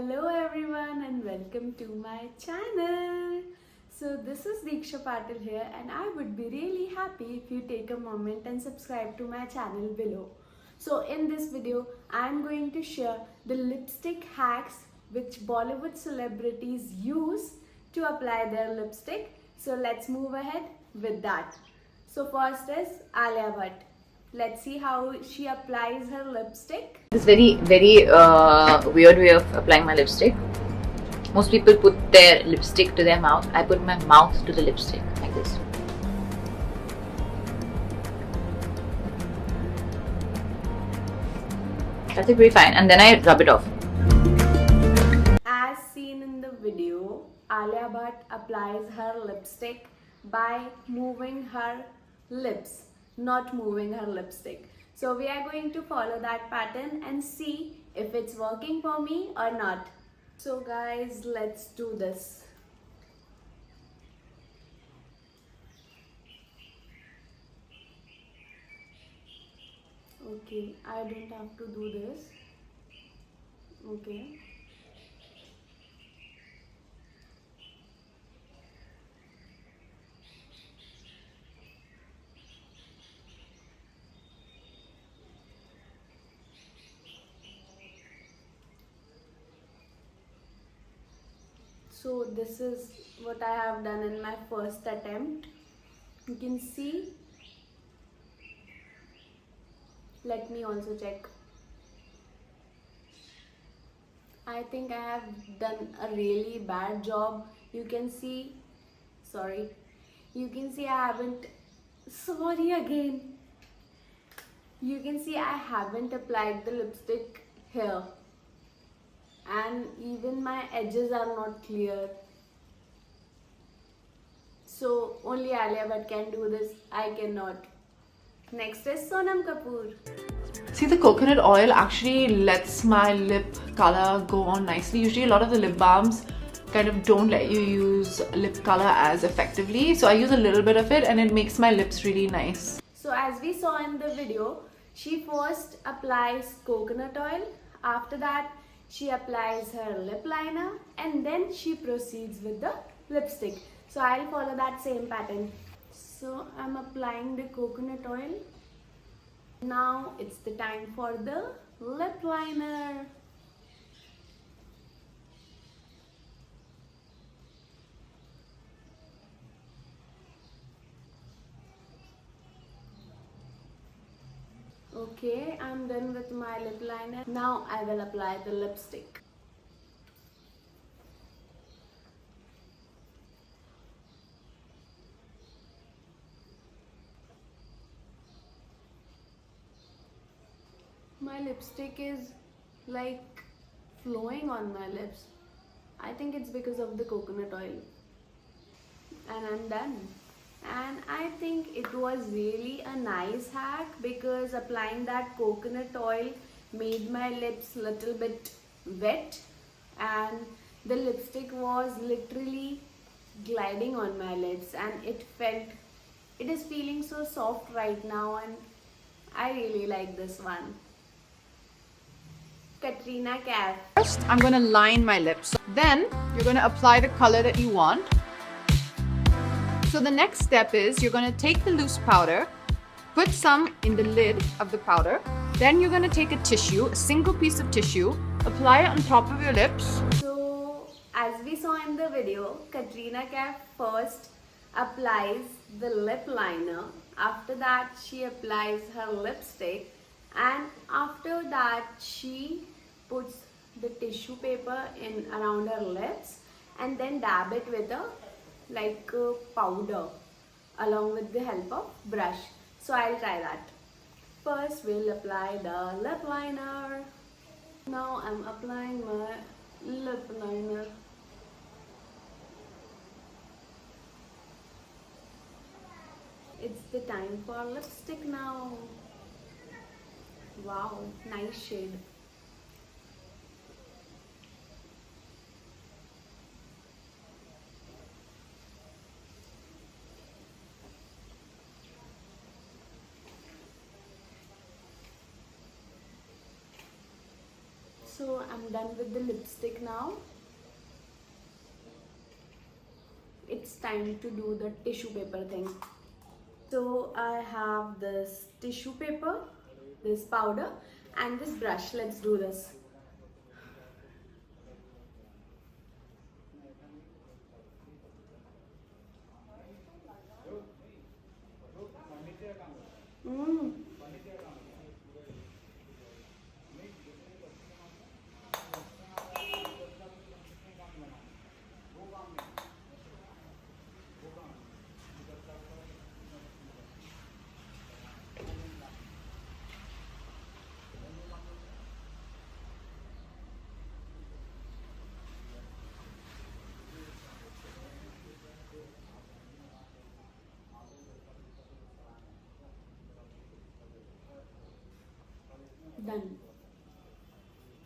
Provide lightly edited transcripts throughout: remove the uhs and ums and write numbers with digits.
Hello everyone and welcome to my channel. So this is Diksha Patil here and I would be really happy if you take a moment and subscribe to my channel below. So in this video I am going to share the lipstick hacks which Bollywood celebrities use to apply their lipstick. So let's move ahead with that. So first is Alia Bhatt. Let's see how she applies her lipstick. This very weird way of applying my lipstick. Most people put their lipstick to their mouth. I put my mouth to the lipstick like this. That's it, pretty fine. And then I rub it off. As seen in the video, Alia Bhatt applies her lipstick by moving her lips, not moving her lipstick. So we are going to follow that pattern and see if it's working for me or not. So guys, let's do this. Okay, I don't have to do this. Okay. So this is what I have done in my first attempt. You can see. Let me also check. I think I have done a really bad job. You can see, sorry. You can see I haven't, sorry again. You can see I haven't applied the lipstick here. And even my edges are not clear. So only Alia Bhatt can do this. I cannot. Next is Sonam Kapoor. See, the coconut oil actually lets my lip color go on nicely. Usually a lot of the lip balms kind of don't let you use lip color as effectively. So I use a little bit of it and it makes my lips really nice. So as we saw in the video, she first applies coconut oil. After that, she applies her lip liner and then she proceeds with the lipstick. So I'll follow that same pattern. So I'm applying the coconut oil. Now it's the time for the lip liner. Okay, I'm done with my lip liner. Now I will apply the lipstick. My lipstick is like flowing on my lips. I think it's because of the coconut oil. And I'm done. And I think it was really a nice hack because applying that coconut oil made my lips little bit wet and the lipstick was literally gliding on my lips and it is feeling so soft right now and I really like this one. Katrina Kaif. First, I'm going to line my lips. Then, you're going to apply the color that you want. So the next step is you're going to take the loose powder, put some in the lid of the powder. Then you're going to take a tissue, a single piece of tissue, apply it on top of your lips. So, as we saw in the video, Katrina Kaif first applies the lip liner. After that, she applies her lipstick. And after that, she puts the tissue paper in around her lips and then dab it with a powder along with the help of brush. So I'll try that. First we'll apply the lip liner. Now I'm applying my lip liner. It's the time for lipstick now. Wow, nice shade. So I'm done with the lipstick now. It's time to do the tissue paper thing. So I have this tissue paper, this powder, and this brush. Let's do this. Done.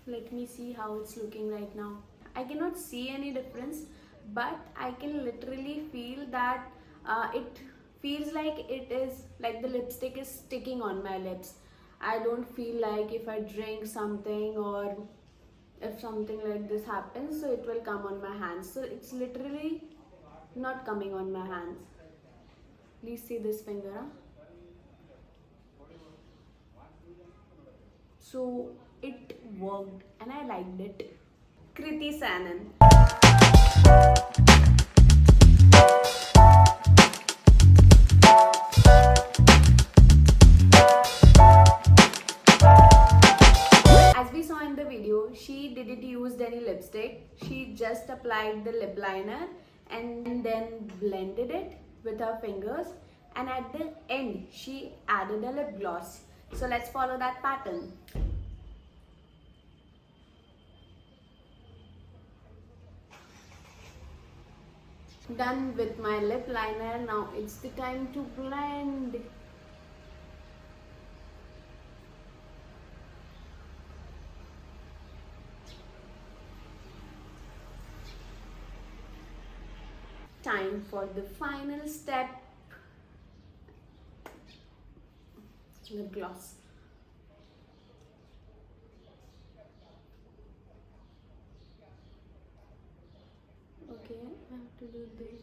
Let me see how it's looking right now. I cannot see any difference, but I can literally feel that it feels like it is like the lipstick is sticking on my lips. I don't feel like if I drink something or if something like this happens, so it will come on my hands. So it's literally not coming on my hands. Please see this finger. Huh? So it worked and I liked it. Kriti Sanon. As we saw in the video, she didn't use any lipstick. She just applied the lip liner and then blended it with her fingers, and at the end she added a lip gloss. So let's follow that pattern. Done with my lip liner. Now it's the time to blend. Time for the final step. Lip gloss. Okay, I have to do this.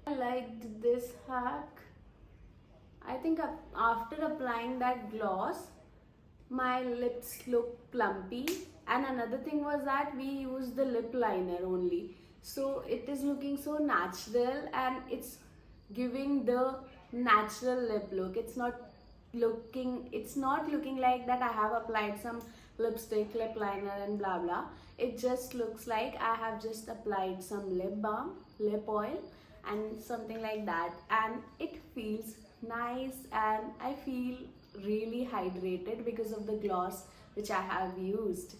I liked this hack. I think after applying that gloss, my lips look plumpy, and another thing was that we used the lip liner only, so it is looking so natural and it's giving the natural lip look. It's not looking like that I have applied some lipstick, lip liner and blah blah. It just looks like I have just applied some lip balm, lip oil and something like that, and it feels nice and I feel really hydrated because of the gloss which I have used.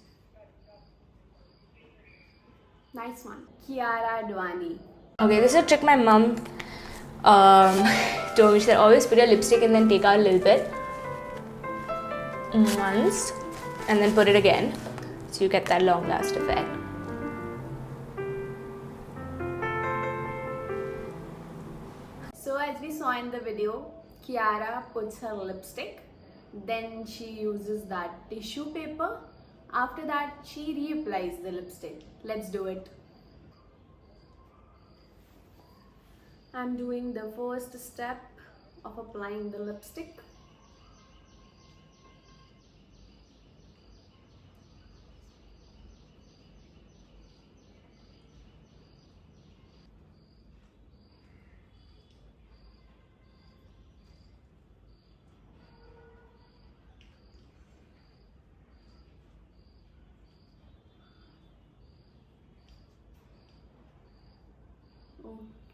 Nice one. Kiara Advani. Okay, this is a trick my mom told me. She said always put your lipstick and then take out a little bit once and then put it again, so you get that long last effect. So as we saw in the video, Kiara puts her lipstick, then she uses that tissue paper. After that, she reapplies the lipstick. Let's do it. I'm doing the first step of applying the lipstick.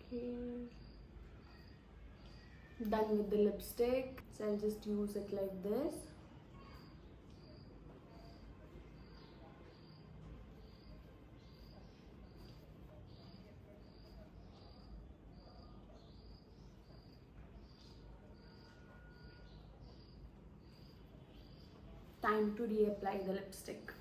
Okay, done with the lipstick, so I'll just use it like this. time to reapply the lipstick.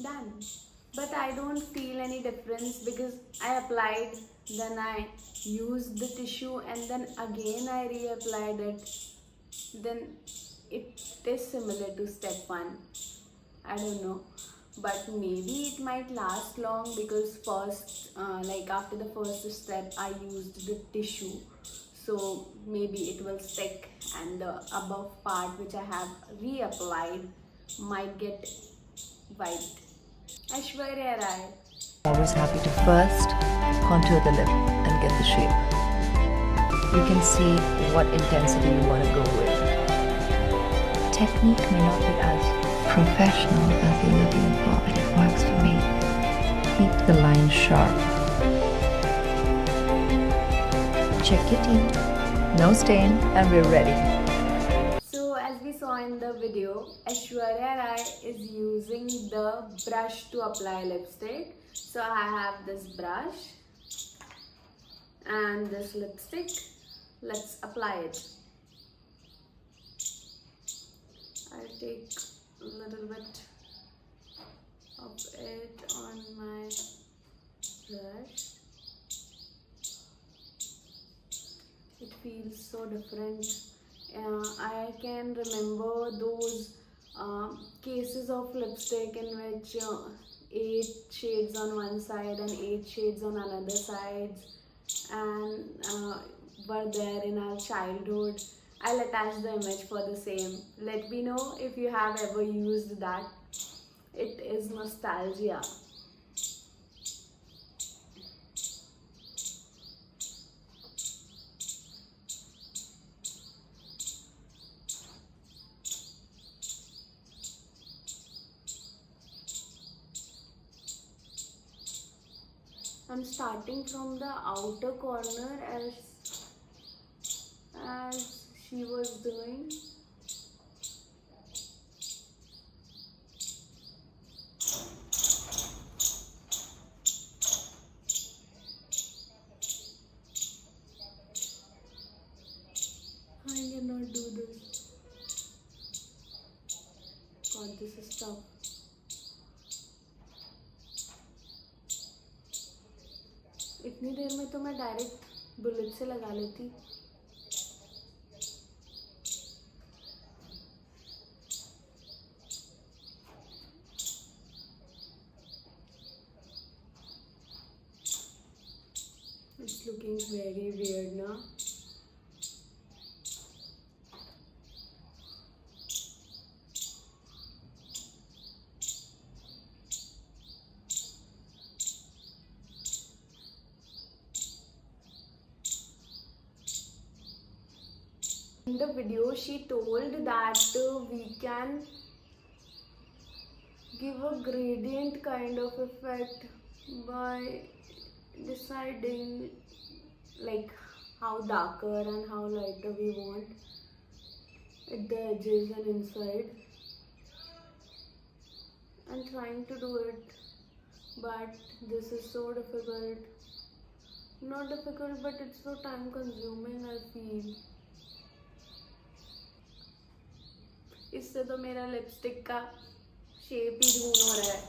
Done. But I don't feel any difference because I applied, then I used the tissue, and then again I reapplied it. Then it is similar to step 1. I don't know, but maybe it might last long because first, like after the first step, I used the tissue, so maybe it will stick, and the above part which I have reapplied might get white. Aishwarya Rai. Always happy to first contour the lip and get the shape. You can see what intensity you want to go with. Technique may not be as professional as you're looking for, but it works for me. Keep the line sharp. Check your teeth. No stain, and we're ready. So as we saw in the video, Aishwarya Rai is using the brush to apply lipstick. So I have this brush and this lipstick. Let's apply it. I'll take a little bit of it on my brush. It feels so different. I can remember those cases of lipstick in which 8 shades on one side and 8 shades on another side, and were there in our childhood. I'll attach the image for the same. Let me know if you have ever used that. It is nostalgia. I'm starting from the outer corner as she was doing. I cannot do this. God, this is tough. इतनी देर में तो मैं direct bullet से लगा लेती. It's looking very weird now. In the video, she told that we can give a gradient kind of effect by deciding like how darker and how lighter we want at the edges and inside. I'm trying to do it, but this is so difficult. Not difficult, but it's so time consuming, I feel. इससे तो मेरा lipstick का shape ही ढूंढ हो रहा है.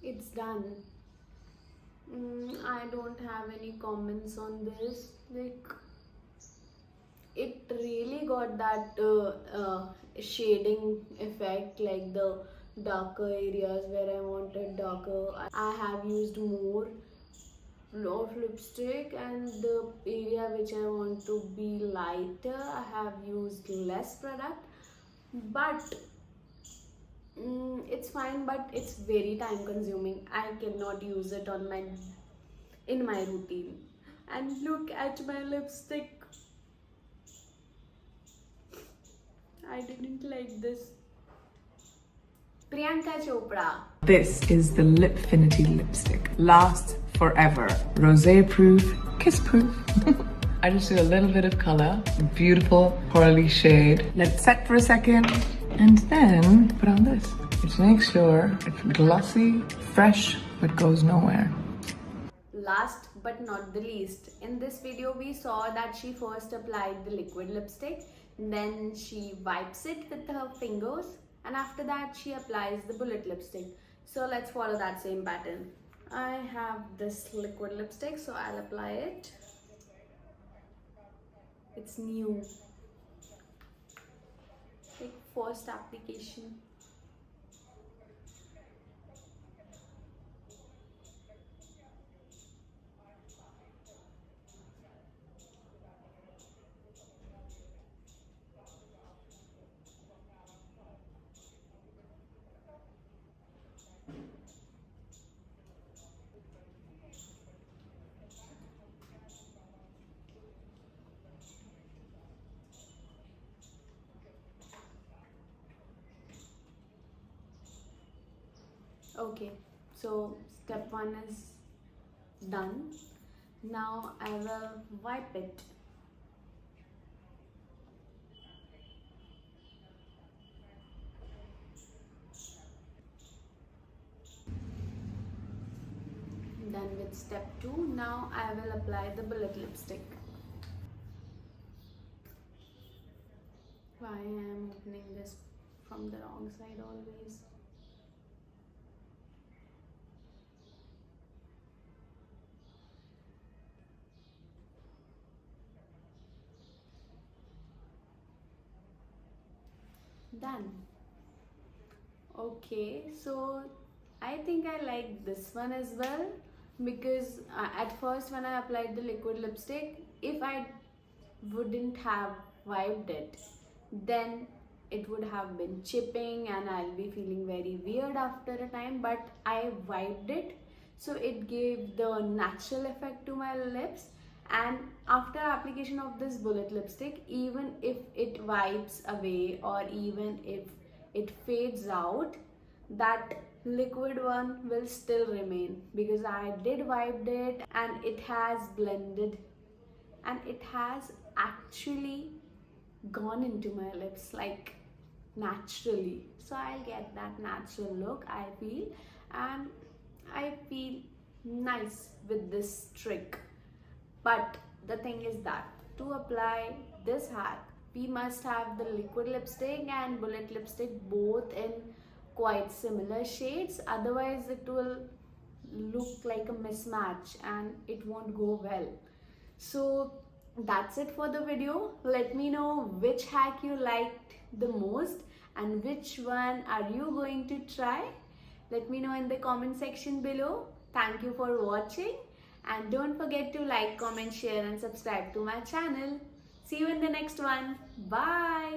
It's done. I don't have any comments on this. Like, it really got that shading effect, like the darker areas where I wanted darker. I have used more of lipstick, and the area which I want to be lighter, I have used less product. But it's fine, but it's very time consuming. I cannot use it in my routine. And look at my lipstick. I didn't like this. Priyanka Chopra. This is the Lipfinity lipstick. Lasts forever. Rosé proof, kiss proof. I just do a little bit of color, beautiful pearly shade. Let it set for a second and then put on this. Which makes sure it's glossy, fresh, but goes nowhere. Last but not the least, in this video we saw that she first applied the liquid lipstick, then she wipes it with her fingers, and after that she applies the bullet lipstick. So let's follow that same pattern. I have this liquid lipstick, so I'll apply it. It's new. Like first application. Okay, so step 1 is done. Now I will wipe it. Done with step 2. Now I will apply the bullet lipstick. Why I am opening this from the wrong side always? Done. Okay, so I think I like this one as well, because at first when I applied the liquid lipstick, if I wouldn't have wiped it, then it would have been chipping and I'll be feeling very weird after a time, but I wiped it, so it gave the natural effect to my lips. And after application of this bullet lipstick, even if it wipes away or even if it fades out, that liquid one will still remain, because I did wipe it and it has blended and it has actually gone into my lips like naturally. So I'll get that natural look, I feel, and I feel nice with this trick. But the thing is that to apply this hack, we must have the liquid lipstick and bullet lipstick both in quite similar shades, otherwise it will look like a mismatch and it won't go well. So that's it for the video. Let me know which hack you liked the most and which one are you going to try. Let me know in the comment section below. Thank you for watching. And don't forget to like, comment, share and subscribe to my channel. See you in the next one. Bye.